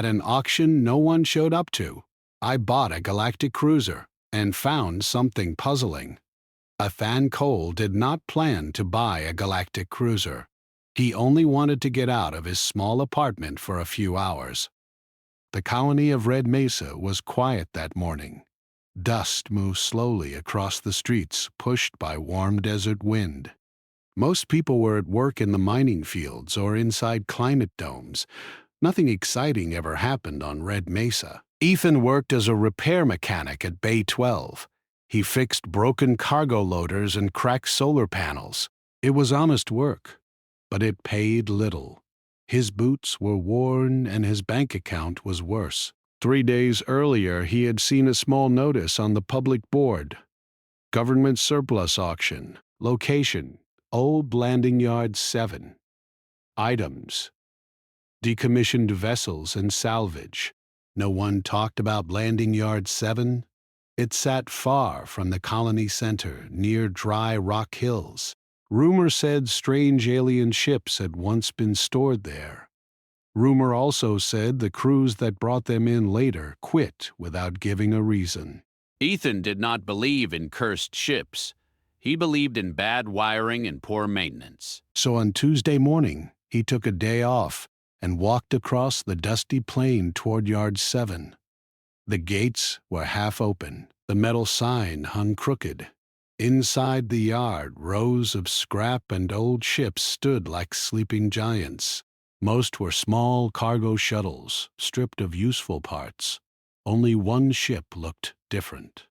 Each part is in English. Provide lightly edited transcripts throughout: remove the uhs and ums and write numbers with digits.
At an auction no one showed up to, I bought a Galactic cruiser and found something puzzling. Ethan Cole did not plan to buy a Galactic cruiser. He only wanted to get out of his small apartment for a few hours. The colony of Red Mesa was quiet that morning. Dust moved slowly across the streets, pushed by warm desert wind. Most people were at work in the mining fields or inside climate domes. Nothing exciting ever happened on Red Mesa. Ethan worked as a repair mechanic at Bay 12. He fixed broken cargo loaders and cracked solar panels. It was honest work, but it paid little. His boots were worn and his bank account was worse. 3 days earlier, he had seen a small notice on the public board. Government surplus auction. Location: Old Landing Yard 7. Items: decommissioned vessels and salvage. No one talked about Landing Yard 7. It sat far from the colony center, near dry rock hills. Rumor said strange alien ships had once been stored there. Rumor also said the crews that brought them in later quit without giving a reason. Ethan did not believe in cursed ships. He believed in bad wiring and poor maintenance. So on Tuesday morning, he took a day off and walked across the dusty plain toward Yard 7. The gates were half open. The metal sign hung crooked. Inside the yard, rows of scrap and old ships stood like sleeping giants. Most were small cargo shuttles, stripped of useful parts. Only one ship looked different.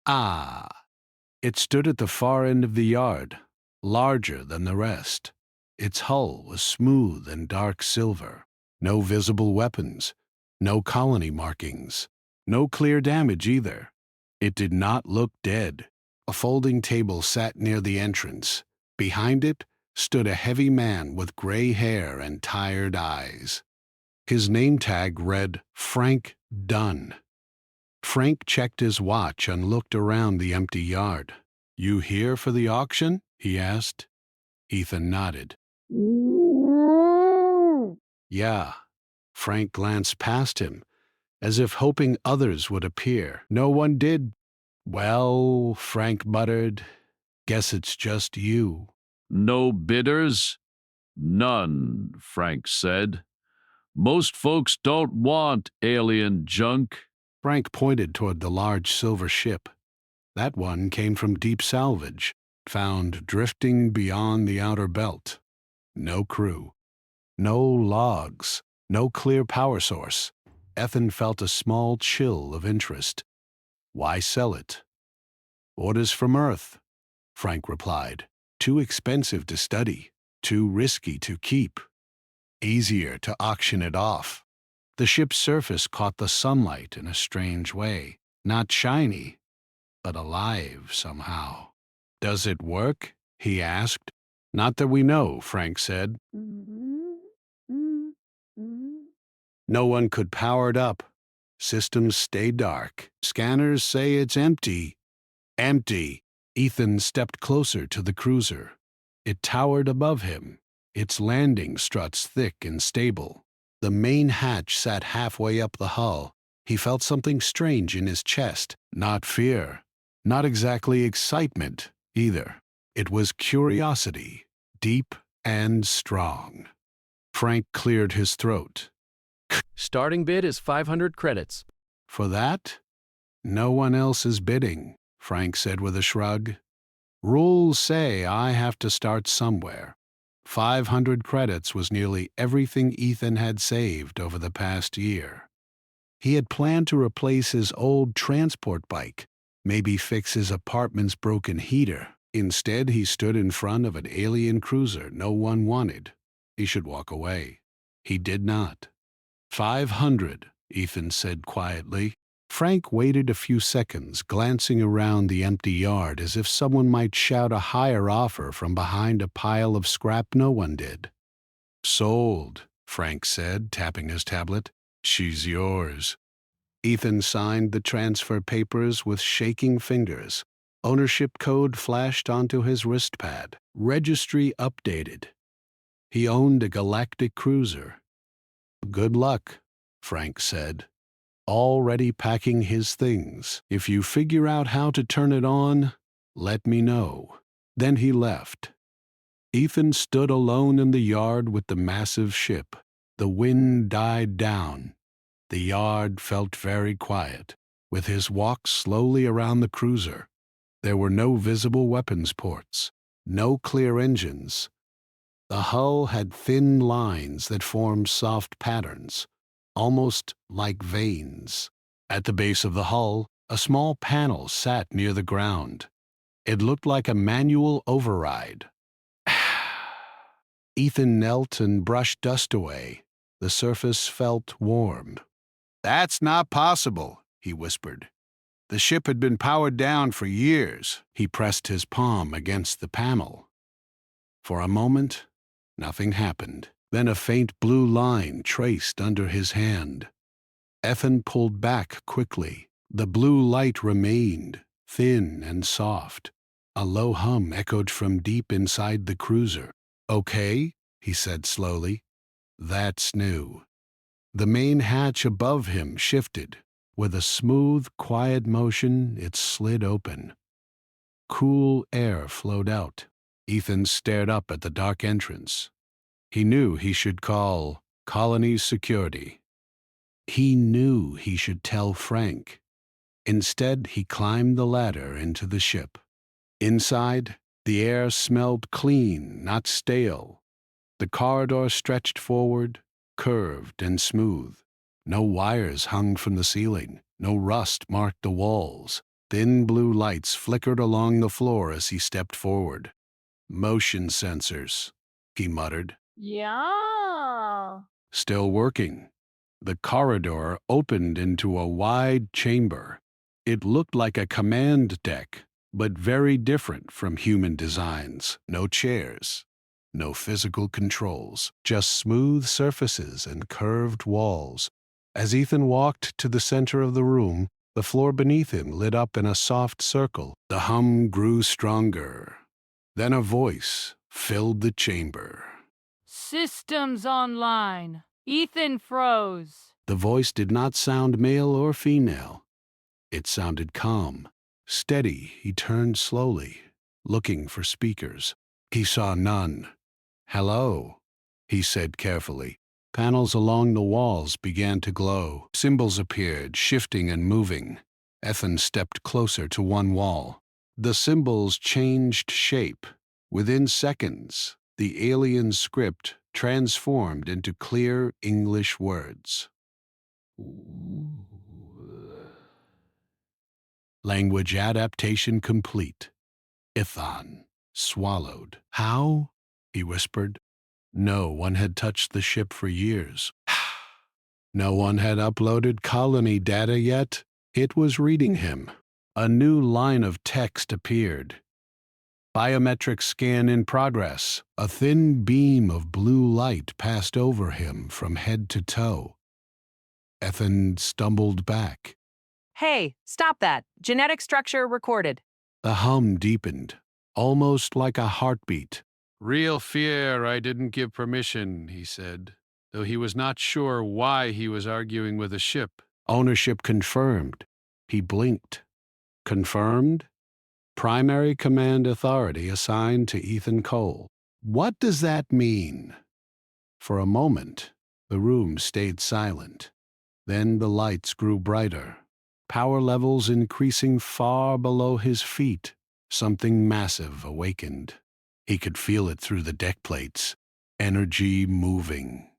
It stood at the far end of the yard, larger than the rest. Its hull was smooth and dark silver. No visible weapons, no colony markings, no clear damage either. It did not look dead. A folding table sat near the entrance. Behind it stood a heavy man with gray hair and tired eyes. His name tag read Frank Dunn. Frank checked his watch and looked around the empty yard. "You here for the auction?" he asked. Ethan nodded. "Yeah." Frank glanced past him, as if hoping others would appear. No one did. "Well," Frank muttered, "guess it's just you." "No bidders?" "None," Frank said. "Most folks don't want alien junk." Frank pointed toward the large silver ship. That one came from deep salvage, found drifting beyond the outer belt. No crew, no logs, no clear power source. Ethan felt a small chill of interest. Why sell it? "Orders from Earth," Frank replied. "Too expensive to study, too risky to keep. Easier to auction it off." The ship's surface caught the sunlight in a strange way. Not shiny, but alive somehow. "Does it work?" he asked. "Not that we know," Frank said. No one could power it up. Systems stay dark. Scanners say it's empty. Empty. Ethan stepped closer to the cruiser. It towered above him, its landing struts thick and stable. The main hatch sat halfway up the hull. He felt something strange in his chest. Not fear, not exactly excitement either. It was curiosity, deep and strong. Frank cleared his throat. Starting bid is 500 credits. "For that? No one else is bidding," Frank said with a shrug. "Rules say I have to start somewhere." 500 credits was nearly everything Ethan had saved over the past year. He had planned to replace his old transport bike, maybe fix his apartment's broken heater. Instead, he stood in front of an alien cruiser no one wanted. He should walk away. He did not. 500, Ethan said quietly. Frank waited a few seconds, glancing around the empty yard as if someone might shout a higher offer from behind a pile of scrap no one did. "Sold," Frank said, tapping his tablet. "She's yours." Ethan signed the transfer papers with shaking fingers. Ownership code flashed onto his wristpad. Registry updated. He owned a Galactic cruiser. Good luck, Frank said, already packing his things. If you figure out how to turn it on, let me know. Then he left. Ethan stood alone in the yard with the massive ship. The wind died down. The yard felt very quiet. With his walk slowly around the cruiser, there were no visible weapons ports, no clear engines. The hull had thin lines that formed soft patterns, almost like veins. At the base of the hull, a small panel sat near the ground. It looked like a manual override. Ethan knelt and brushed dust away. The surface felt warm. "That's not possible," he whispered. The ship had been powered down for years. He pressed his palm against the panel. For a moment, nothing happened. Then a faint blue line traced under his hand. Ethan pulled back quickly. The blue light remained, thin and soft. A low hum echoed from deep inside the cruiser. "Okay," he said slowly. "That's new." The main hatch above him shifted. With a smooth, quiet motion, it slid open. Cool air flowed out. Ethan stared up at the dark entrance. He knew he should call Colony Security. He knew he should tell Frank. Instead, he climbed the ladder into the ship. Inside, the air smelled clean, not stale. The corridor stretched forward, curved and smooth. No wires hung from the ceiling. No rust marked the walls. Thin blue lights flickered along the floor as he stepped forward. "Motion sensors," he muttered. Yeah. Still working. The corridor opened into a wide chamber. It looked like a command deck, but very different from human designs. No chairs, no physical controls, just smooth surfaces and curved walls. As Ethan walked to the center of the room, the floor beneath him lit up in a soft circle. The hum grew stronger. Then a voice filled the chamber. "Systems online. Ethan froze." The voice did not sound male or female. It sounded calm. Steady, he turned slowly, looking for speakers. He saw none. "Hello," he said carefully. Panels along the walls began to glow. Symbols appeared, shifting and moving. Ethan stepped closer to one wall. The symbols changed shape. Within seconds, the alien script transformed into clear English words. Language adaptation complete. Ethan swallowed. "How?" he whispered. No one had touched the ship for years. No one had uploaded colony data yet. It was reading him. A new line of text appeared. "Biometric scan in progress." A thin beam of blue light passed over him from head to toe. Ethan stumbled back. Hey, stop that. Genetic structure recorded. The hum deepened, almost like a heartbeat. "Real fear I didn't give permission," he said, though he was not sure why he was arguing with the ship. Ownership confirmed. He blinked. Confirmed? Primary command authority assigned to Ethan Cole. What does that mean? For a moment, the room stayed silent. Then the lights grew brighter, power levels increasing far below his feet. Something massive awakened. He could feel it through the deck plates. Energy moving.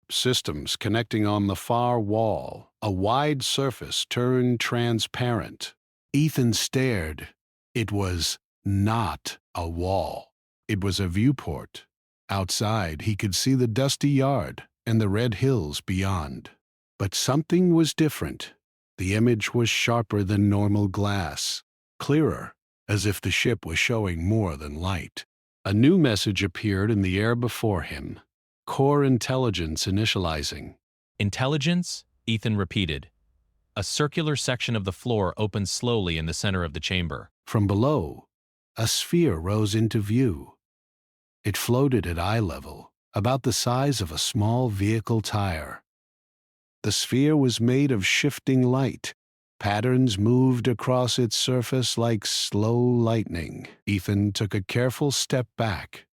Systems connecting on the far wall. A wide surface turned transparent. Ethan stared. It was not a wall. It was a viewport. Outside, he could see the dusty yard and the red hills beyond. But something was different. The image was sharper than normal glass, clearer, as if the ship was showing more than light. A new message appeared in the air before him. Core intelligence initializing. "Intelligence?" Ethan repeated. A circular section of the floor opened slowly in the center of the chamber. From below, a sphere rose into view. It floated at eye level, about the size of a small vehicle tire. The sphere was made of shifting light. Patterns moved across its surface like slow lightning. Ethan took a careful step back.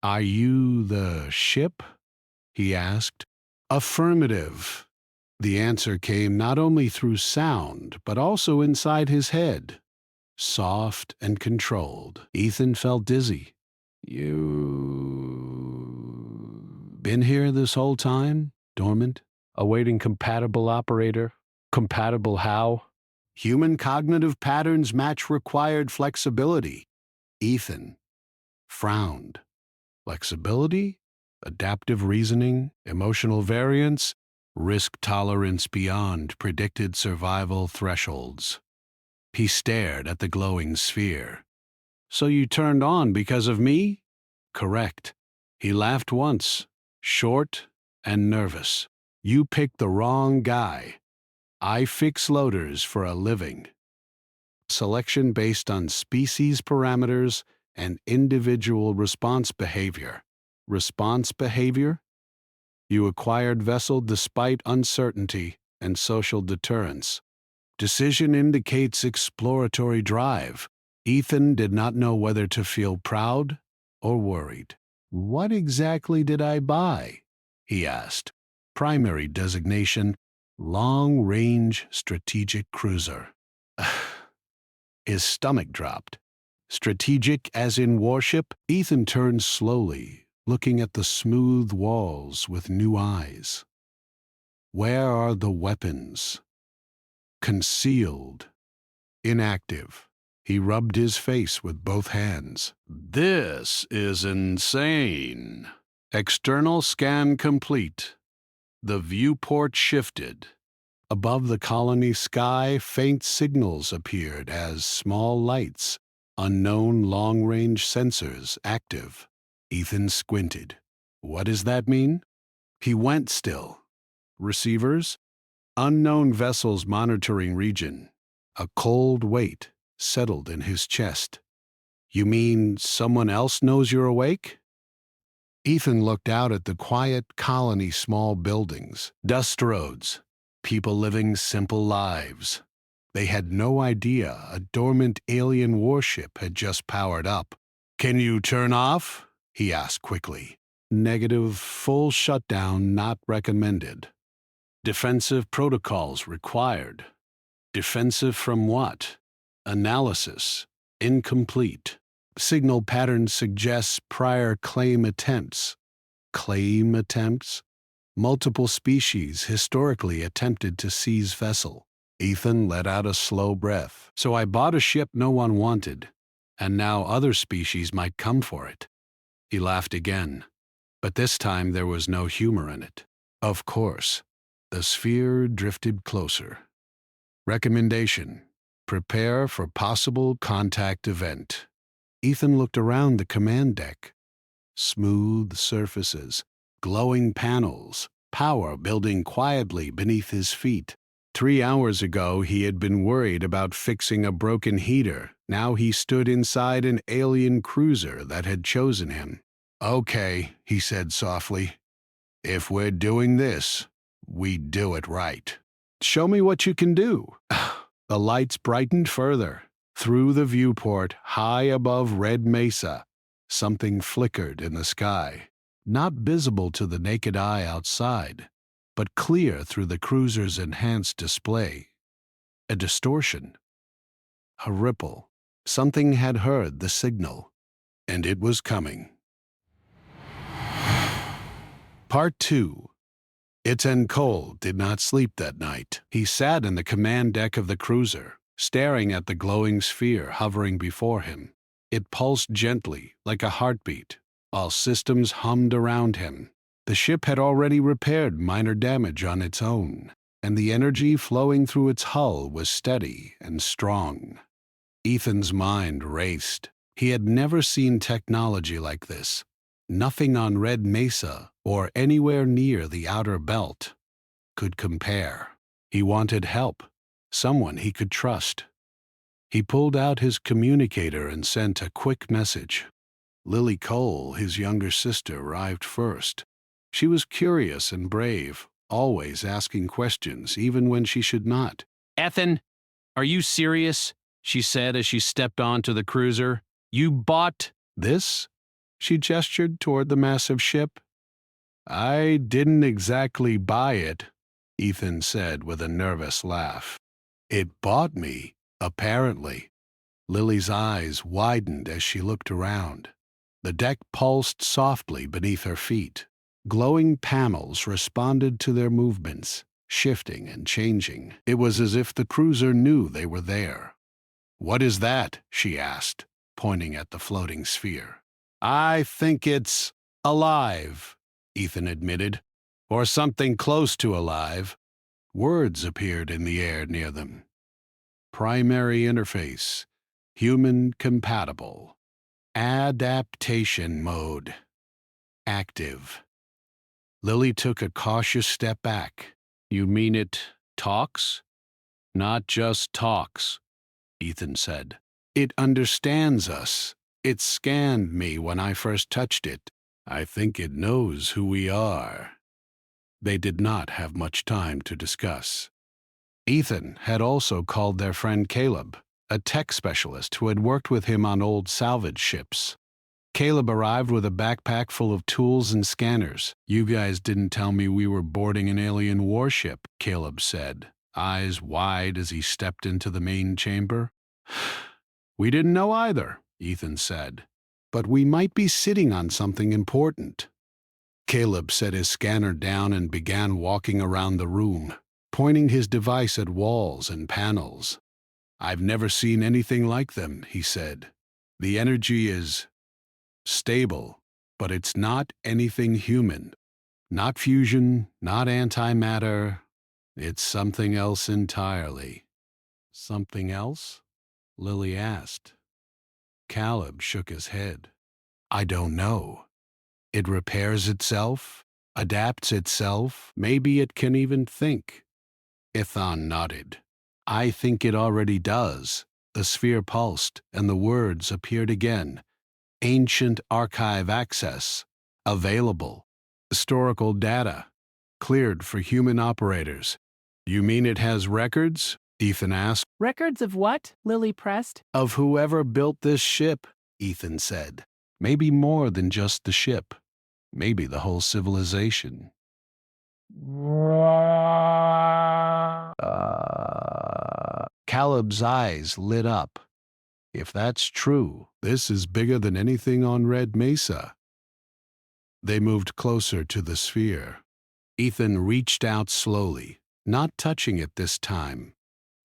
"Are you the ship?" he asked. "Affirmative." The answer came not only through sound, but also inside his head. Soft and controlled. Ethan felt dizzy. "You been here this whole time? Dormant? Awaiting compatible operator? Compatible how?" Human cognitive patterns match required flexibility. Ethan frowned. Flexibility? Adaptive reasoning? Emotional variance? Risk tolerance beyond predicted survival thresholds. He stared at the glowing sphere. "So you turned on because of me?" "Correct." He laughed once, short and nervous. "You picked the wrong guy. I fix loaders for a living." Selection based on species parameters and individual response behavior. Response behavior? You acquired vessel despite uncertainty and social deterrence. Decision indicates exploratory drive. Ethan did not know whether to feel proud or worried. "What exactly did I buy?" he asked. Primary designation, long-range strategic cruiser. His stomach dropped. Strategic as in warship? Ethan turned slowly, looking at the smooth walls with new eyes. Where are the weapons? Concealed. Inactive. He rubbed his face with both hands. "This is insane." External scan complete. The viewport shifted. Above the colony sky, faint signals appeared as small lights, unknown long-range sensors active. Ethan squinted. "What does that mean?" He went still. "Receivers? Unknown vessels monitoring region." A cold weight settled in his chest. "You mean someone else knows you're awake?" Ethan looked out at the quiet colony small buildings, dust roads, people living simple lives. They had no idea a dormant alien warship had just powered up. "Can you turn off?" he asked quickly. "Negative, full shutdown not recommended." "Defensive protocols required." "Defensive from what?" "Analysis. Incomplete." "Signal pattern suggests prior claim attempts." "Claim attempts?" "Multiple species historically attempted to seize vessel." Ethan let out a slow breath. "So I bought a ship no one wanted, and now other species might come for it." He laughed again, but this time there was no humor in it. "Of course." The sphere drifted closer. Recommendation: prepare for possible contact event. Ethan looked around the command deck. Smooth surfaces, glowing panels, power building quietly beneath his feet. 3 hours ago he had been worried about fixing a broken heater. Now he stood inside an alien cruiser that had chosen him. "Okay," he said softly. "If we're doing this, we do it right. Show me what you can do." The lights brightened further. Through the viewport, high above Red Mesa, something flickered in the sky. Not visible to the naked eye outside, but clear through the cruiser's enhanced display. A distortion. A ripple. Something had heard the signal, and it was coming. Part 2. Etienne Cole did not sleep that night. He sat in the command deck of the cruiser, staring at the glowing sphere hovering before him. It pulsed gently, like a heartbeat. All systems hummed around him. The ship had already repaired minor damage on its own, and the energy flowing through its hull was steady and strong. Ethan's mind raced. He had never seen technology like this. Nothing on Red Mesa or anywhere near the outer belt could compare. He wanted help, someone he could trust. He pulled out his communicator and sent a quick message. Lily Cole, his younger sister, arrived first. She was curious and brave, always asking questions even when she should not. Ethan, are you serious? She said as she stepped onto the cruiser. You bought This? She gestured toward the massive ship. I didn't exactly buy it, Ethan said with a nervous laugh. It bought me, apparently. Lily's eyes widened as she looked around. The deck pulsed softly beneath her feet. Glowing panels responded to their movements, shifting and changing. It was as if the cruiser knew they were there. What is that? She asked, pointing at the floating sphere. I think it's alive, Ethan admitted, or something close to alive. Words appeared in the air near them. Primary interface, human compatible. Adaptation mode, active. Lily took a cautious step back. You mean it talks? Not just talks, Ethan said. It understands us. It scanned me when I first touched it. I think it knows who we are. They did not have much time to discuss. Ethan had also called their friend Caleb, a tech specialist who had worked with him on old salvage ships. Caleb arrived with a backpack full of tools and scanners. You guys didn't tell me we were boarding an alien warship, Caleb said, eyes wide as he stepped into the main chamber. We didn't know either, Ethan said, but we might be sitting on something important. Caleb set his scanner down and began walking around the room, pointing his device at walls and panels. I've never seen anything like them, he said. The energy is stable, but it's not anything human. Not fusion, not antimatter. It's something else entirely. Something else? Lily asked. Caleb shook his head. I don't know. It repairs itself, adapts itself, maybe it can even think. Ethan nodded. I think it already does. The sphere pulsed, and the words appeared again. Ancient archive access. Available. Historical data. Cleared for human operators. You mean it has records? Ethan asked. Records of what? Lily pressed. Of whoever built this ship, Ethan said. Maybe more than just the ship. Maybe the whole civilization. Caleb's eyes lit up. If that's true, this is bigger than anything on Red Mesa. They moved closer to the sphere. Ethan reached out slowly, not touching it this time.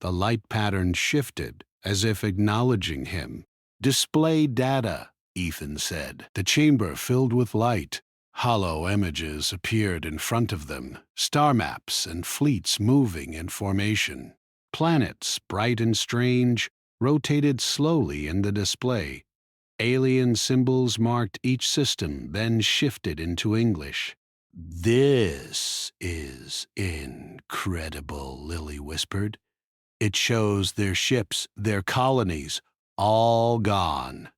The light pattern shifted, as if acknowledging him. Display data, Ethan said. The chamber filled with light. Hollow images appeared in front of them, star maps and fleets moving in formation. Planets, bright and strange, rotated slowly in the display. Alien symbols marked each system, then shifted into English. This is incredible, Lily whispered. It shows their ships, their colonies, all gone.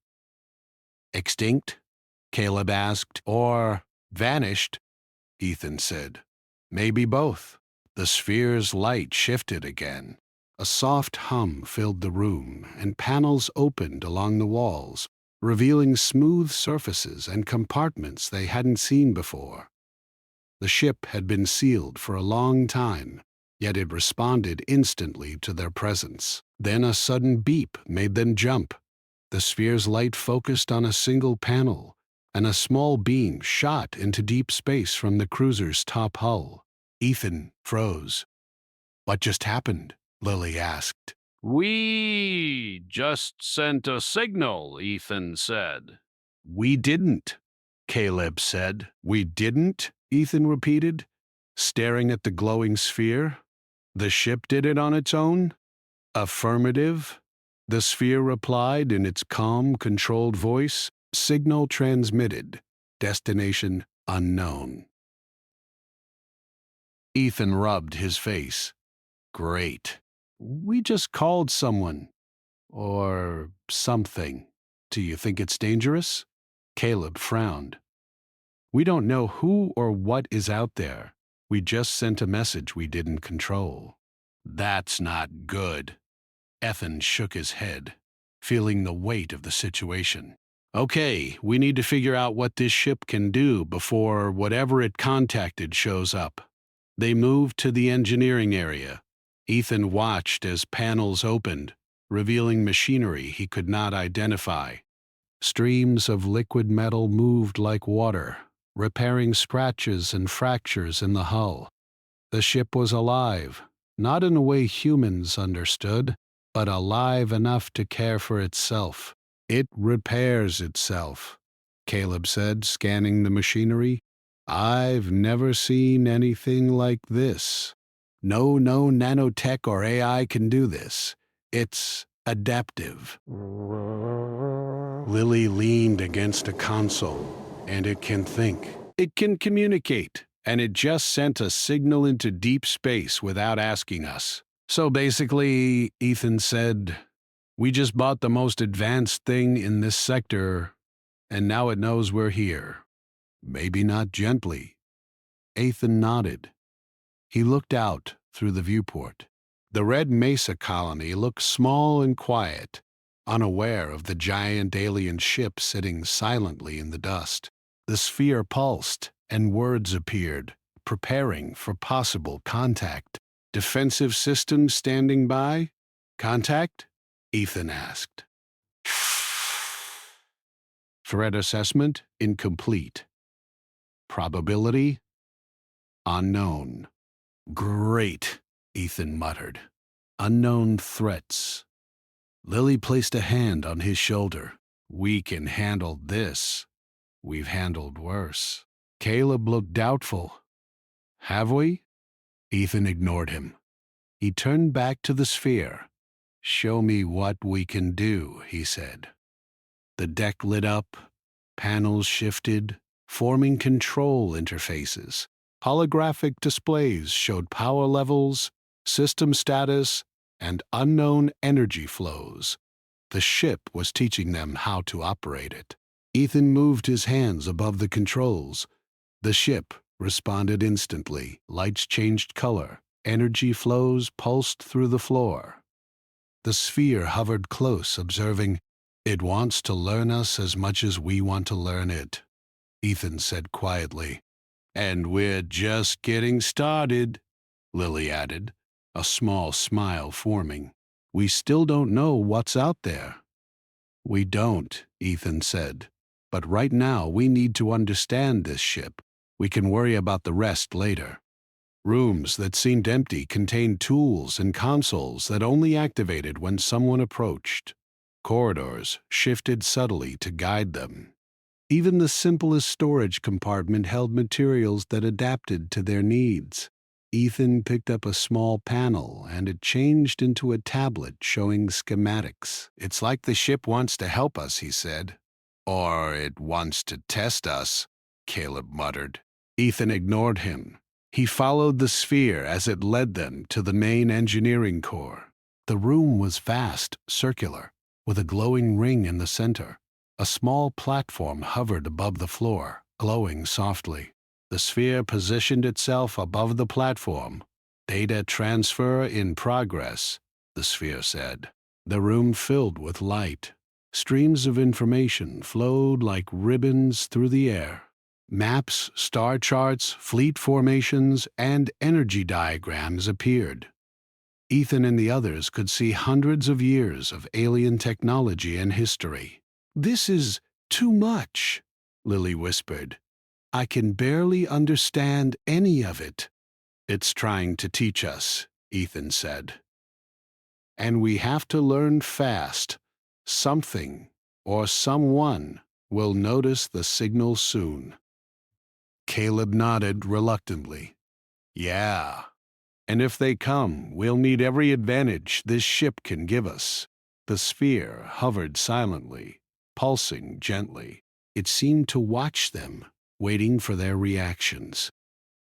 Extinct? Caleb asked. Or vanished? Ethan said. Maybe both. The sphere's light shifted again. A soft hum filled the room, and panels opened along the walls, revealing smooth surfaces and compartments they hadn't seen before. The ship had been sealed for a long time, yet it responded instantly to their presence. Then a sudden beep made them jump. The sphere's light focused on a single panel, and a small beam shot into deep space from the cruiser's top hull. Ethan froze. What just happened? Lily asked. We just sent a signal, Ethan said. We didn't, Caleb said. We didn't? Ethan repeated, staring at the glowing sphere. The ship did it on its own? Affirmative. The sphere replied in its calm, controlled voice. Signal transmitted. Destination unknown. Ethan rubbed his face. Great. We just called someone. Or something. Do you think it's dangerous? Caleb frowned. We don't know who or what is out there. We just sent a message we didn't control. That's not good. Ethan shook his head, feeling the weight of the situation. Okay, we need to figure out what this ship can do before whatever it contacted shows up. They moved to the engineering area. Ethan watched as panels opened, revealing machinery he could not identify. Streams of liquid metal moved like water, repairing scratches and fractures in the hull. The ship was alive, not in a way humans understood, but alive enough to care for itself. It repairs itself, Caleb said, scanning the machinery. I've never seen anything like this. No nanotech or AI can do this. It's adaptive. Lily leaned against a console, and it can think. It can communicate, and it just sent a signal into deep space without asking us. So basically, Ethan said, we just bought the most advanced thing in this sector, and now it knows we're here. Maybe not gently. Ethan nodded. He looked out through the viewport. The Red Mesa colony looked small and quiet, unaware of the giant alien ship sitting silently in the dust. The sphere pulsed, and words appeared, preparing for possible contact. Defensive systems standing by? Contact? Ethan asked. Threat assessment incomplete. Probability? Unknown. Great, Ethan muttered. Unknown threats. Lily placed a hand on his shoulder. We can handle this. We've handled worse. Caleb looked doubtful. Have we? Ethan ignored him. He turned back to the sphere. Show me what we can do, he said. The deck lit up. Panels shifted, forming control interfaces. Holographic displays showed power levels, system status, and unknown energy flows. The ship was teaching them how to operate it. Ethan moved his hands above the controls. The ship responded instantly. Lights changed color. Energy flows pulsed through the floor. The sphere hovered close, observing, it wants to learn us as much as we want to learn it, Ethan said quietly. And we're just getting started, Lily added, a small smile forming. We still don't know what's out there. We don't, Ethan said. But right now we need to understand this ship. We can worry about the rest later. Rooms that seemed empty contained tools and consoles that only activated when someone approached. Corridors shifted subtly to guide them. Even the simplest storage compartment held materials that adapted to their needs. Ethan picked up a small panel, and it changed into a tablet showing schematics. It's like the ship wants to help us, he said. Or it wants to test us, Caleb muttered. Ethan ignored him. He followed the sphere as it led them to the main engineering core. The room was vast, circular, with a glowing ring in the center. A small platform hovered above the floor, glowing softly. The sphere positioned itself above the platform. Data transfer in progress, the sphere said. The room filled with light. Streams of information flowed like ribbons through the air. Maps, star charts, fleet formations, and energy diagrams appeared. Ethan and the others could see hundreds of years of alien technology and history. This is too much, Lily whispered. I can barely understand any of it. It's trying to teach us, Ethan said. And we have to learn fast. Something or someone will notice the signal soon. Caleb nodded reluctantly. Yeah. And if they come, we'll need every advantage this ship can give us. The sphere hovered silently, pulsing gently. It seemed to watch them, waiting for their reactions.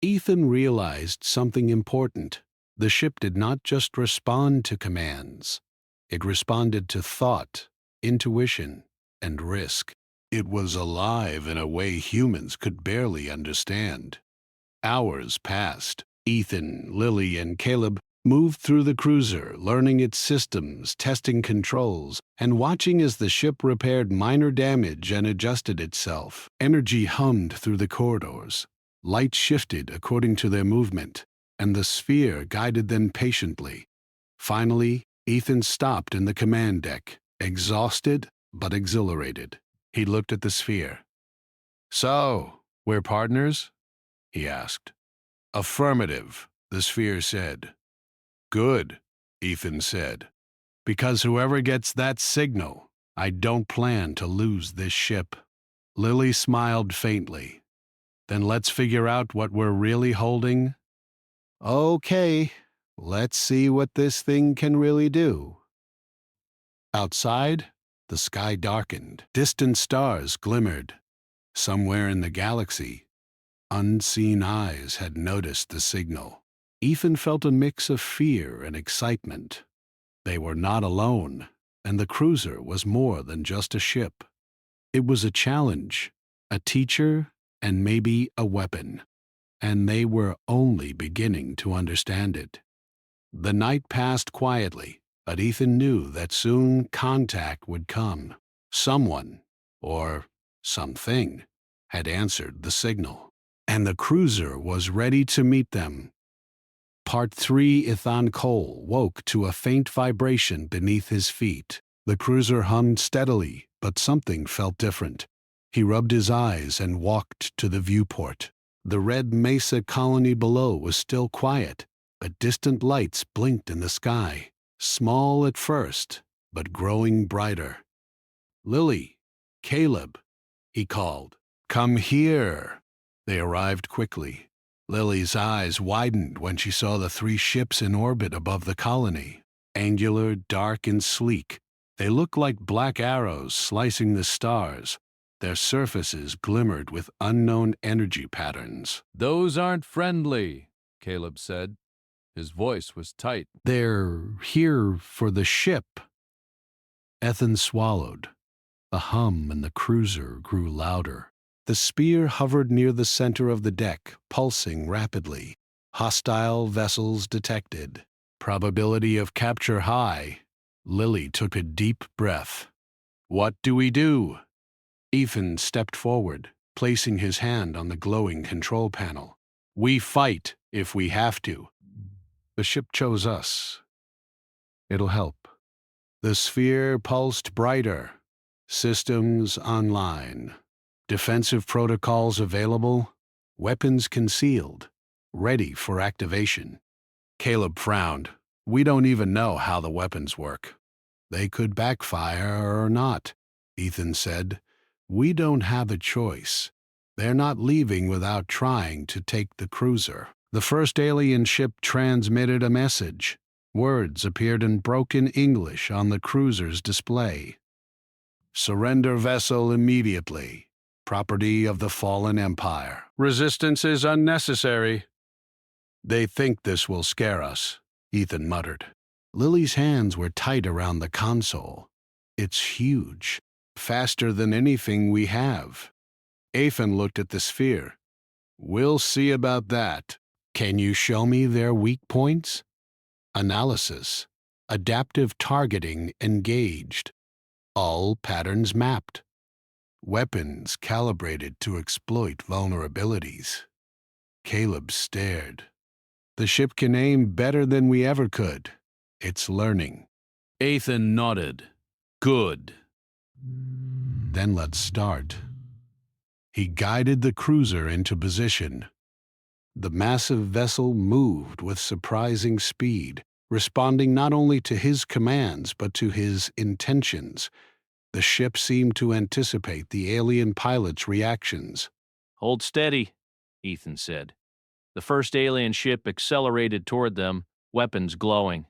Ethan realized something important. The ship did not just respond to commands. It responded to thought, intuition, and risk. It was alive in a way humans could barely understand. Hours passed. Ethan, Lily, and Caleb moved through the cruiser, learning its systems, testing controls, and watching as the ship repaired minor damage and adjusted itself. Energy hummed through the corridors. Light shifted according to their movement, and the sphere guided them patiently. Finally, Ethan stopped in the command deck, exhausted but exhilarated. He looked at the sphere. "So, we're partners?" he asked. "Affirmative," the sphere said. "Good," Ethan said. "Because whoever gets that signal, I don't plan to lose this ship." Lily smiled faintly. "Then let's figure out what we're really holding." "Okay, let's see what this thing can really do." Outside, the sky darkened. Distant stars glimmered. Somewhere in the galaxy, unseen eyes had noticed the signal. Ethan felt a mix of fear and excitement. They were not alone, and the cruiser was more than just a ship. It was a challenge, a teacher, and maybe a weapon, and they were only beginning to understand it. The night passed quietly, but Ethan knew that soon contact would come. Someone, or something, had answered the signal, and the cruiser was ready to meet them. Part 3 Ethan Cole woke to a faint vibration beneath his feet. The cruiser hummed steadily, but something felt different. He rubbed his eyes and walked to the viewport. The red mesa colony below was still quiet, but distant lights blinked in the sky, small at first, but growing brighter. "Lily, Caleb," he called. "Come here." They arrived quickly. Lily's eyes widened when she saw the 3 ships in orbit above the colony. Angular, dark, and sleek, they looked like black arrows slicing the stars. Their surfaces glimmered with unknown energy patterns. "Those aren't friendly," Caleb said. His voice was tight. "They're here for the ship." Ethan swallowed. The hum in the cruiser grew louder. The spear hovered near the center of the deck, pulsing rapidly. Hostile vessels detected. Probability of capture high. Lily took a deep breath. "What do we do?" Ethan stepped forward, placing his hand on the glowing control panel. "We fight if we have to. The ship chose us. It'll help." The sphere pulsed brighter. Systems online. Defensive protocols available. Weapons concealed. Ready for activation. Caleb frowned. "We don't even know how the weapons work." "They could backfire or not," Ethan said. "We don't have a choice. They're not leaving without trying to take the cruiser." The first alien ship transmitted a message. Words appeared in broken English on the cruiser's display. "Surrender vessel immediately. Property of the fallen empire. Resistance is unnecessary." "They think this will scare us," Ethan muttered. Lily's hands were tight around the console. "It's huge. Faster than anything we have." Ethan looked at the sphere. "We'll see about that. Can you show me their weak points?" Analysis. Adaptive targeting engaged. All patterns mapped. Weapons calibrated to exploit vulnerabilities. Caleb stared. "The ship can aim better than we ever could. It's learning." Ethan nodded. "Good." "Then let's start." He guided the cruiser into position. The massive vessel moved with surprising speed, responding not only to his commands but to his intentions. The ship seemed to anticipate the alien pilot's reactions. Hold steady, Ethan said. The first alien ship accelerated toward them, weapons glowing.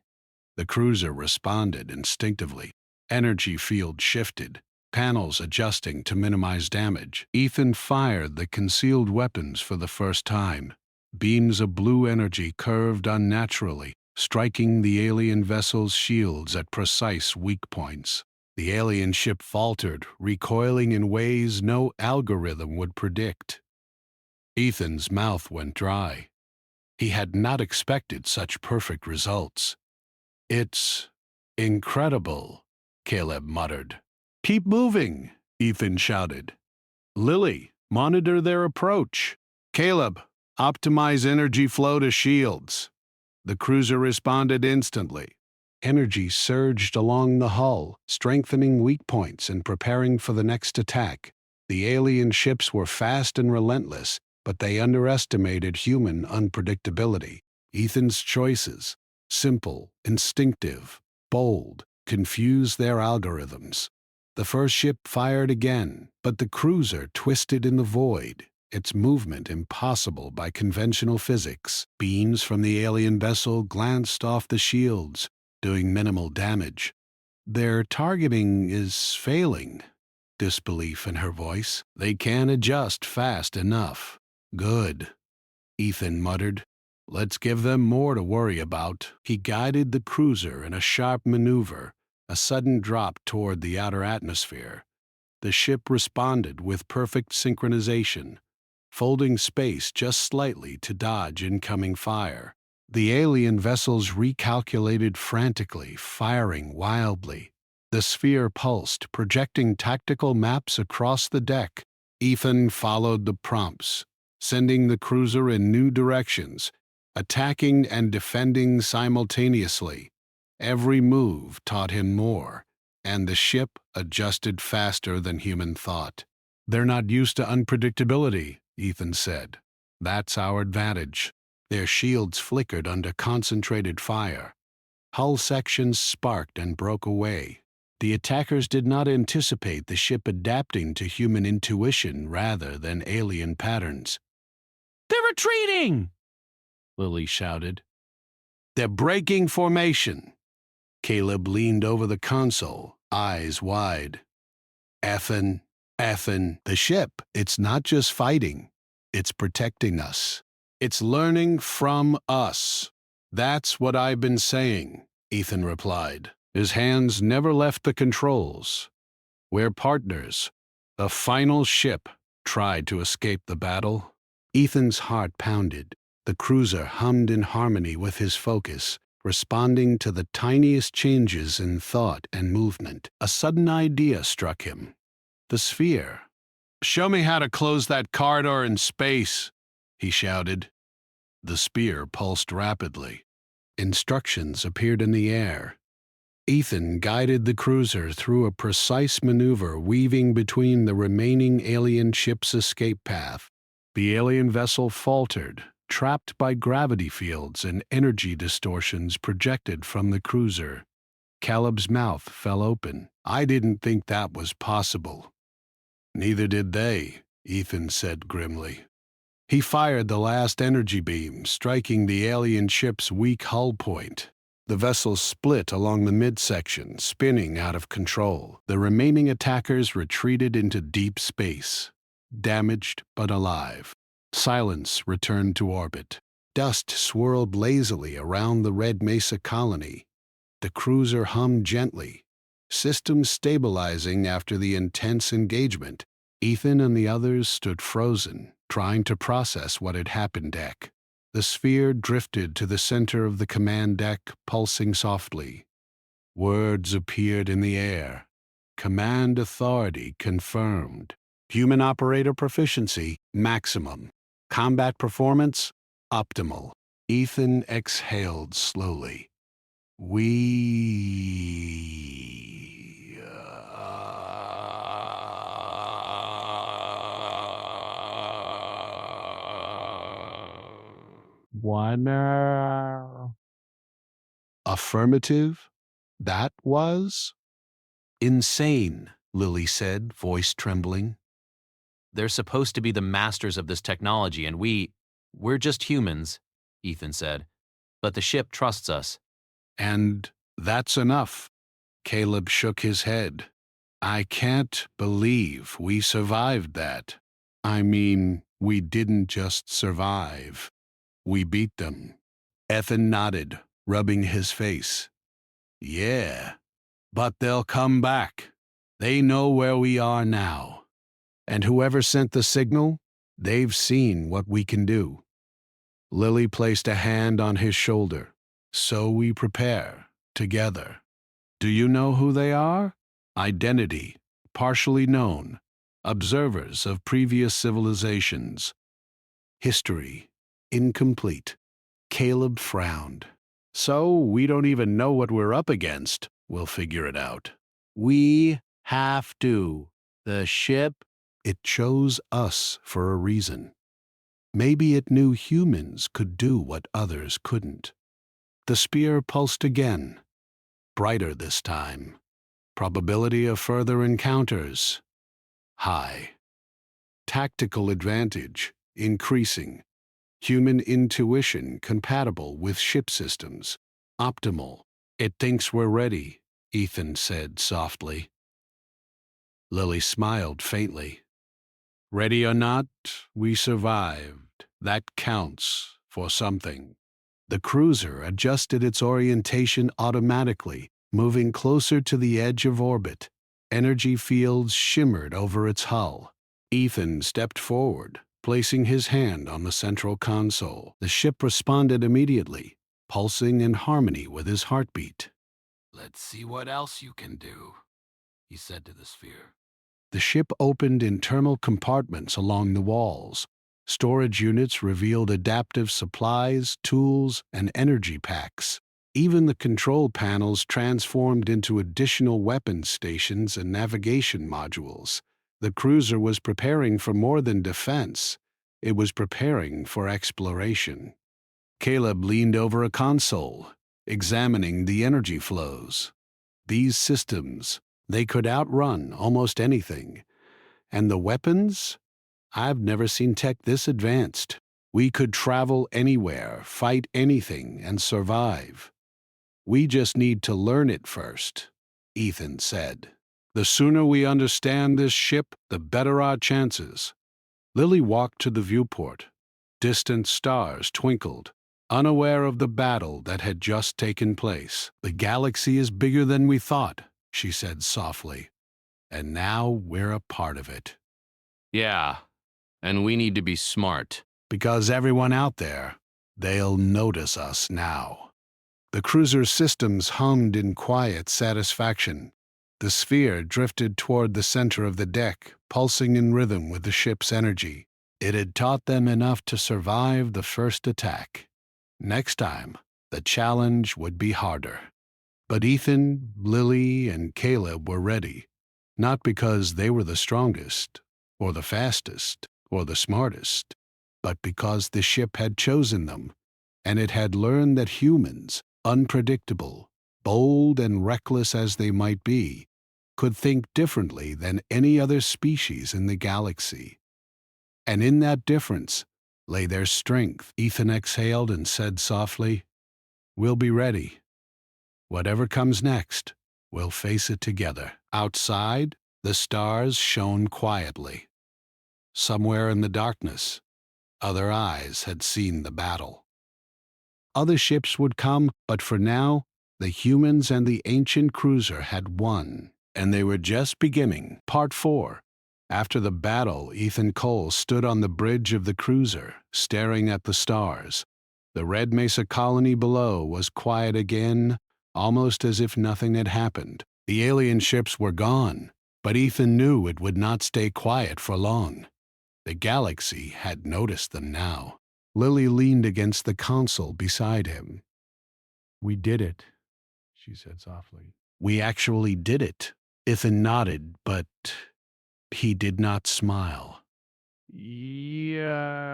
The cruiser responded instinctively. Energy field shifted, panels adjusting to minimize damage. Ethan fired the concealed weapons for the first time. Beams of blue energy curved unnaturally, striking the alien vessel's shields at precise weak points. The alien ship faltered, recoiling in ways no algorithm would predict. Ethan's mouth went dry. He had not expected such perfect results. It's incredible, Caleb muttered. Keep moving, Ethan shouted. Lily, monitor their approach. Caleb, optimize energy flow to shields. The cruiser responded instantly. Energy surged along the hull, strengthening weak points and preparing for the next attack. The alien ships were fast and relentless, but they underestimated human unpredictability. Ethan's choices, simple, instinctive, bold, confused their algorithms. The first ship fired again, but the cruiser twisted in the void, its movement impossible by conventional physics. Beams from the alien vessel glanced off the shields, doing minimal damage. Their targeting is failing. Disbelief in her voice. They can't adjust fast enough. Good, Ethan muttered. Let's give them more to worry about. He guided the cruiser in a sharp maneuver, a sudden drop toward the outer atmosphere. The ship responded with perfect synchronization, folding space just slightly to dodge incoming fire. The alien vessels recalculated frantically, firing wildly. The sphere pulsed, projecting tactical maps across the deck. Ethan followed the prompts, sending the cruiser in new directions, attacking and defending simultaneously. Every move taught him more, and the ship adjusted faster than human thought. They're not used to unpredictability, Ethan said. That's our advantage. Their shields flickered under concentrated fire. Hull sections sparked and broke away. The attackers did not anticipate the ship adapting to human intuition rather than alien patterns. They're retreating! Lily shouted. They're breaking formation. Caleb leaned over the console, eyes wide. Effin', the ship. It's not just fighting. It's protecting us. It's learning from us. That's what I've been saying, Ethan replied. His hands never left the controls. We're partners. The final ship tried to escape the battle. Ethan's heart pounded. The cruiser hummed in harmony with his focus, responding to the tiniest changes in thought and movement. A sudden idea struck him. The sphere. Show me how to close that corridor in space, he shouted. The sphere pulsed rapidly. Instructions appeared in the air. Ethan guided the cruiser through a precise maneuver weaving between the remaining alien ship's escape path. The alien vessel faltered, trapped by gravity fields and energy distortions projected from the cruiser. Caleb's mouth fell open. I didn't think that was possible. Neither did they, Ethan said grimly. He fired the last energy beam, striking the alien ship's weak hull point. The vessel split along the midsection, spinning out of control. The remaining attackers retreated into deep space, damaged but alive. Silence returned to orbit. Dust swirled lazily around the Red Mesa colony. The cruiser hummed gently, systems stabilizing after the intense engagement. Ethan and the others stood frozen, trying to process what had happened. The sphere drifted to the center of the command deck, pulsing softly. Words appeared in the air. Command authority confirmed. Human operator proficiency, maximum. Combat performance, optimal. Ethan exhaled slowly. Affirmative? That was? Insane, Lily said, voice trembling. They're supposed to be the masters of this technology, and we're just humans, Ethan said. But the ship trusts us. And that's enough. Caleb shook his head. I can't believe we survived that. I mean, we didn't just survive. We beat them. Ethan nodded, rubbing his face. Yeah, but they'll come back. They know where we are now. And whoever sent the signal, They've seen what we can do. Lily placed a hand on his shoulder. So we prepare, together. Do you know who they are? Identity, partially known. Observers of previous civilizations. History, incomplete. Caleb frowned. So we don't even know what we're up against. We'll figure it out. We have to. The ship, it chose us for a reason. Maybe it knew humans could do what others couldn't. The spear pulsed again, brighter this time. Probability of further encounters, high. Tactical advantage, increasing. Human intuition compatible with ship systems, optimal. It thinks we're ready, Ethan said softly. Lily smiled faintly. Ready or not, we survived. That counts for something. The cruiser adjusted its orientation automatically, moving closer to the edge of orbit. Energy fields shimmered over its hull. Ethan stepped forward, placing his hand on the central console. The ship responded immediately, pulsing in harmony with his heartbeat. Let's see what else you can do, he said to the sphere. The ship opened internal compartments along the walls. Storage units revealed adaptive supplies, tools, and energy packs. Even the control panels transformed into additional weapons stations and navigation modules. The cruiser was preparing for more than defense. It was preparing for exploration. Caleb leaned over a console, examining the energy flows. These systems, they could outrun almost anything. And the weapons? I've never seen tech this advanced. We could travel anywhere, fight anything, and survive. We just need to learn it first, Ethan said. The sooner we understand this ship, the better our chances. Lily walked to the viewport. Distant stars twinkled, unaware of the battle that had just taken place. The galaxy is bigger than we thought, she said softly. And now we're a part of it. Yeah, and we need to be smart. Because everyone out there, they'll notice us now. The cruiser's systems hummed in quiet satisfaction. The sphere drifted toward the center of the deck, pulsing in rhythm with the ship's energy. It had taught them enough to survive the first attack. Next time, the challenge would be harder. But Ethan, Lily, and Caleb were ready, not because they were the strongest, or the fastest, or the smartest, but because the ship had chosen them, and it had learned that humans, unpredictable, bold and reckless as they might be, could think differently than any other species in the galaxy. And in that difference lay their strength. Ethan exhaled and said softly, "We'll be ready. Whatever comes next, we'll face it together." Outside, the stars shone quietly. Somewhere in the darkness, other eyes had seen the battle. Other ships would come, but for now, the humans and the ancient cruiser had won, and they were just beginning. Part 4. After the battle, Ethan Cole stood on the bridge of the cruiser, staring at the stars. The Red Mesa colony below was quiet again, almost as if nothing had happened. The alien ships were gone, but Ethan knew it would not stay quiet for long. The galaxy had noticed them now. Lily leaned against the console beside him. "We did it," she said softly. "We actually did it." Ethan nodded, but he did not smile. "Yeah.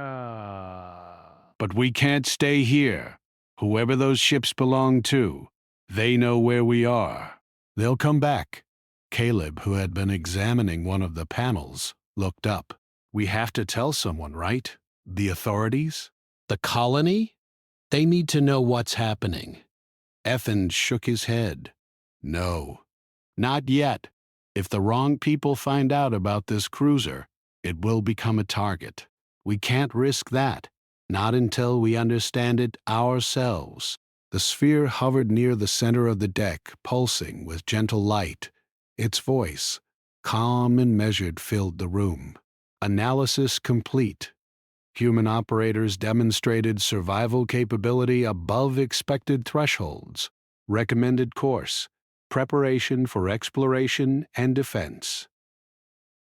But we can't stay here. Whoever those ships belong to, they know where we are. They'll come back." Caleb, who had been examining one of the panels, looked up. "We have to tell someone, right? The authorities? The colony? They need to know what's happening." Ethan shook his head. "No, not yet. If the wrong people find out about this cruiser, it will become a target. We can't risk that, not until we understand it ourselves." The sphere hovered near the center of the deck, pulsing with gentle light. Its voice, calm and measured, filled the room. "Analysis complete. Human operators demonstrated survival capability above expected thresholds. Recommended course: preparation for exploration and defense.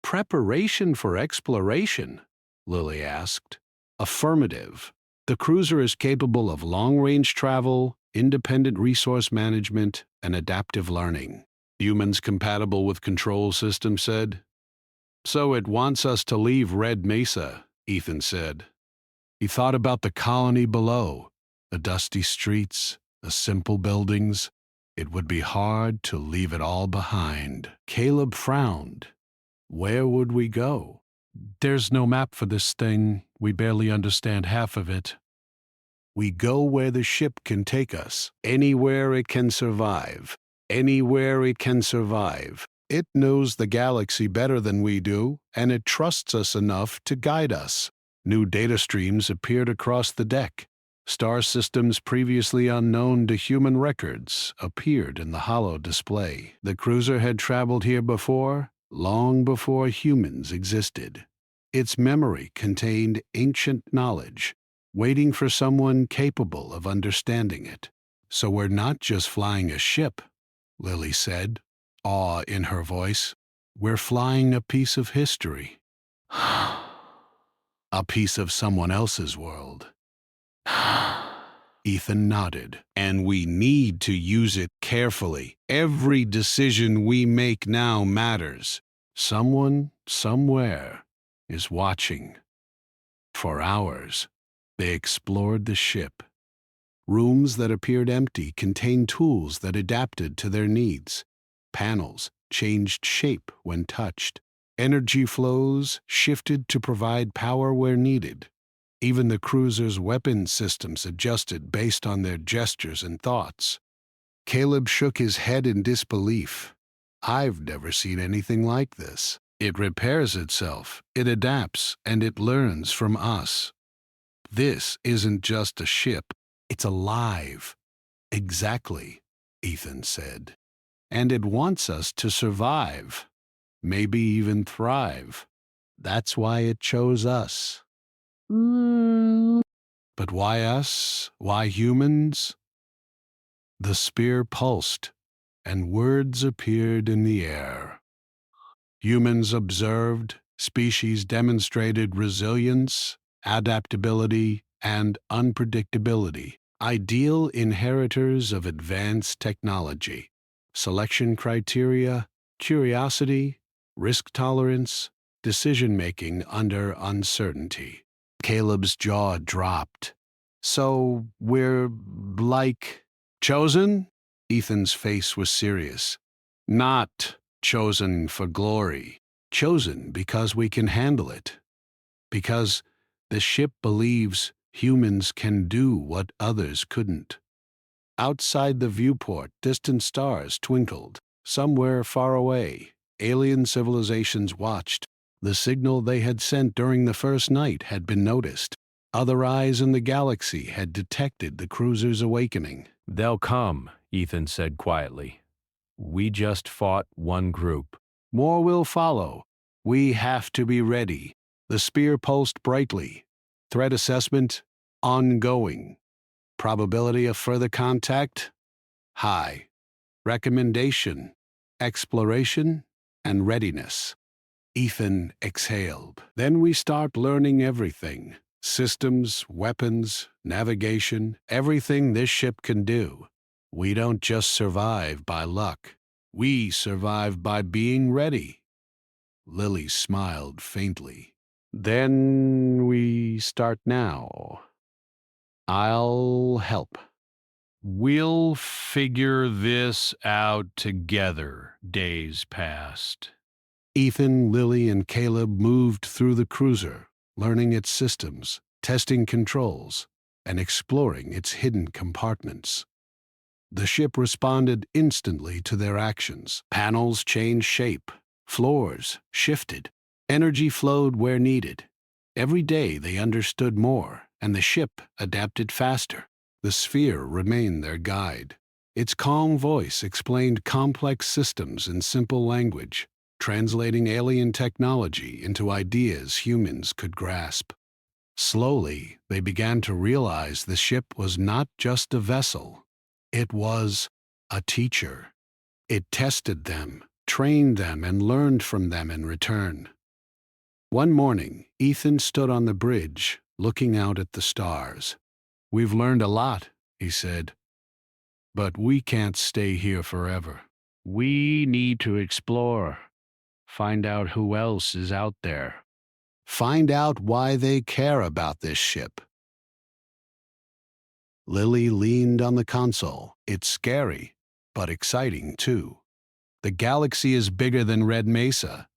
Preparation for exploration? Lily asked. Affirmative. The cruiser is capable of long-range travel, independent resource management, and adaptive learning. Humans compatible with control system said. So it wants us to leave Red Mesa, Ethan said. He thought about the colony below, the dusty streets, the simple buildings. It would be hard to leave it all behind. Caleb frowned. Where would we go? There's no map for this thing. We barely understand half of it. We go where the ship can take us, anywhere it can survive. Anywhere it can survive. It knows the galaxy better than we do, and it trusts us enough to guide us. New data streams appeared across the deck. Star systems previously unknown to human records appeared in the holo display. The cruiser had traveled here before, long before humans existed. Its memory contained ancient knowledge, waiting for someone capable of understanding it. So we're not just flying a ship, Lily said, awe in her voice. We're flying a piece of history. A piece of someone else's world. Ethan nodded. And we need to use it carefully. Every decision we make now matters. Someone, somewhere, is watching. For hours, they explored the ship. Rooms that appeared empty contained tools that adapted to their needs. Panels changed shape when touched. Energy flows shifted to provide power where needed. Even the cruiser's weapon systems adjusted based on their gestures and thoughts. Caleb shook his head in disbelief. I've never seen anything like this. It repairs itself, it adapts, and it learns from us. This isn't just a ship, it's alive. Exactly, Ethan said. And it wants us to survive, maybe even thrive. That's why it chose us. But why us? Why humans? The spear pulsed, and words appeared in the air. Humans observed, species demonstrated resilience, adaptability, and unpredictability. Ideal inheritors of advanced technology. Selection criteria: curiosity, risk tolerance, decision-making under uncertainty. Caleb's jaw dropped. So we're like chosen? Ethan's face was serious. Not chosen for glory. Chosen because we can handle it. Because the ship believes humans can do what others couldn't. Outside the viewport, distant stars twinkled. Somewhere far away, alien civilizations watched. The signal they had sent during the first night had been noticed. Other eyes in the galaxy had detected the cruiser's awakening. They'll come, Ethan said quietly. We just fought one group. More will follow. We have to be ready. The spear pulsed brightly. Threat assessment, ongoing. Probability of further contact, high. Recommendation, exploration, and readiness. Ethan exhaled. Then we start learning everything. Systems, weapons, navigation, everything this ship can do. We don't just survive by luck. We survive by being ready. Lily smiled faintly. Then we start now. I'll help. We'll figure this out together. Days passed. Ethan, Lily, and Caleb moved through the cruiser, learning its systems, testing controls, and exploring its hidden compartments. The ship responded instantly to their actions. Panels changed shape, floors shifted, energy flowed where needed. Every day they understood more, and the ship adapted faster. The sphere remained their guide. Its calm voice explained complex systems in simple language, translating alien technology into ideas humans could grasp. Slowly, they began to realize the ship was not just a vessel. It was a teacher. It tested them, trained them, and learned from them in return. One morning, Ethan stood on the bridge, looking out at the stars. "We've learned a lot," he said, "but we can't stay here forever. We need to explore, find out who else is out there. Find out why they care about this ship." Lily leaned on the console. "It's scary, but exciting too. The galaxy is bigger than Red Mesa,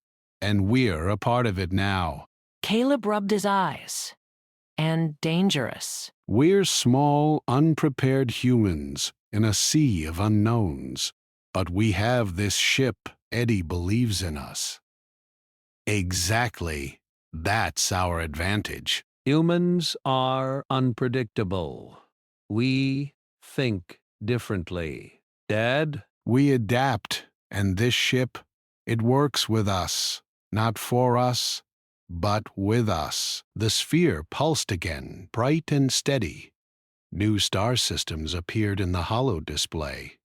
and we're a part of it now. Caleb rubbed his eyes. And dangerous. We're small, unprepared humans in a sea of unknowns, but we have this ship. Eddie believes in us." "Exactly. That's our advantage." Humans are unpredictable. We think differently. Dad? "We adapt, and this ship, it works with us. Not for us, but with us." The sphere pulsed again, bright and steady. New star systems appeared in the holo display.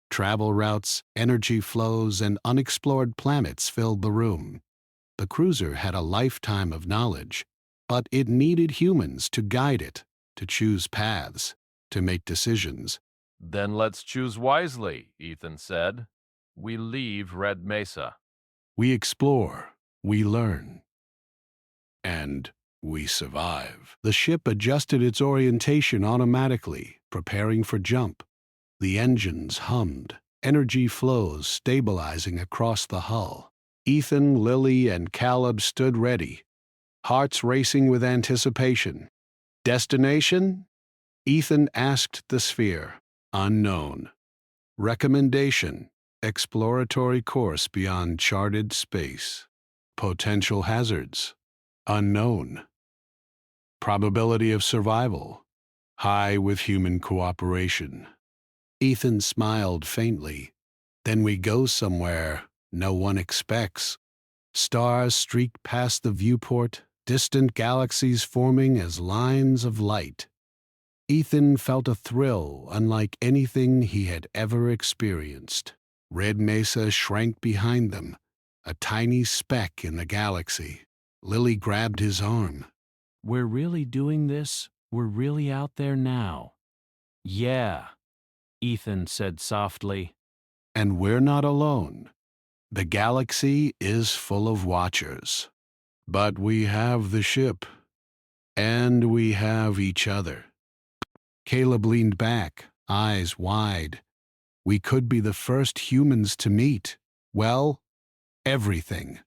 Travel routes, energy flows, and unexplored planets filled the room. The cruiser had a lifetime of knowledge, but it needed humans to guide it, to choose paths, to make decisions. Then let's choose wisely, Ethan said. We leave Red Mesa. We explore, we learn, and we survive. The ship adjusted its orientation automatically, preparing for jump. The engines hummed, energy flows stabilizing across the hull. Ethan, Lily, and Caleb stood ready, hearts racing with anticipation. "Destination?" Ethan asked the sphere. "Unknown." "Recommendation: exploratory course beyond charted space." "Potential hazards?" "Unknown." "Probability of survival?" "High with human cooperation." Ethan smiled faintly. "Then we go somewhere no one expects." Stars streaked past the viewport, distant galaxies forming as lines of light. Ethan felt a thrill unlike anything he had ever experienced. Red Mesa shrank behind them, a tiny speck in the galaxy. Lily grabbed his arm. We're really doing this? We're really out there now? Yeah, Ethan said softly. "And we're not alone. The galaxy is full of watchers. But we have the ship, and we have each other." Caleb leaned back, eyes wide. "We could be the first humans to meet, well, everything.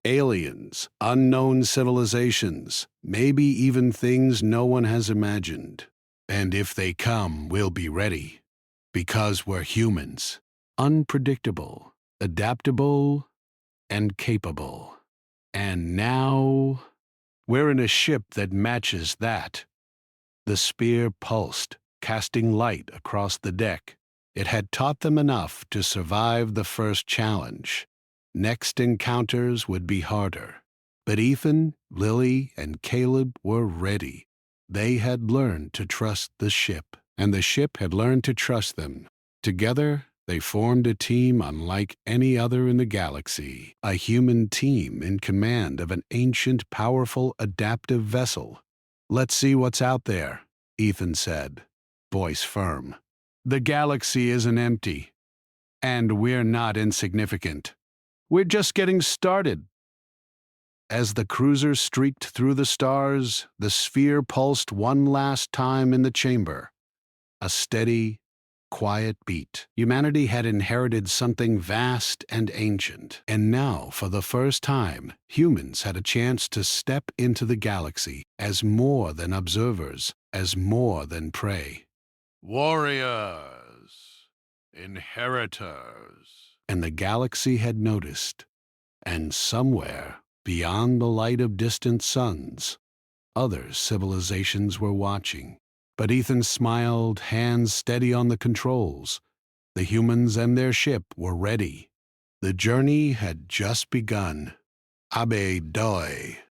Aliens, unknown civilizations, maybe even things no one has imagined. And if they come, we'll be ready. Because we're humans. Unpredictable, adaptable, and capable. And now, we're in a ship that matches that." The sphere pulsed, casting light across the deck. It had taught them enough to survive the first challenge. Next encounters would be harder. But Ethan, Lily, and Caleb were ready. They had learned to trust the ship, and the ship had learned to trust them. Together, they formed a team unlike any other in the galaxy, a human team in command of an ancient, powerful, adaptive vessel. "Let's see what's out there," Ethan said, voice firm. "The galaxy isn't empty, and we're not insignificant. We're just getting started." As the cruiser streaked through the stars, the sphere pulsed one last time in the chamber. A steady, quiet beat. Humanity had inherited something vast and ancient, and now, for the first time, humans had a chance to step into the galaxy as more than observers, as more than prey. "Warriors, inheritors." And the galaxy had noticed, and somewhere, beyond the light of distant suns, other civilizations were watching. But Ethan smiled, hands steady on the controls. The humans and their ship were ready. The journey had just begun. Abe Doi.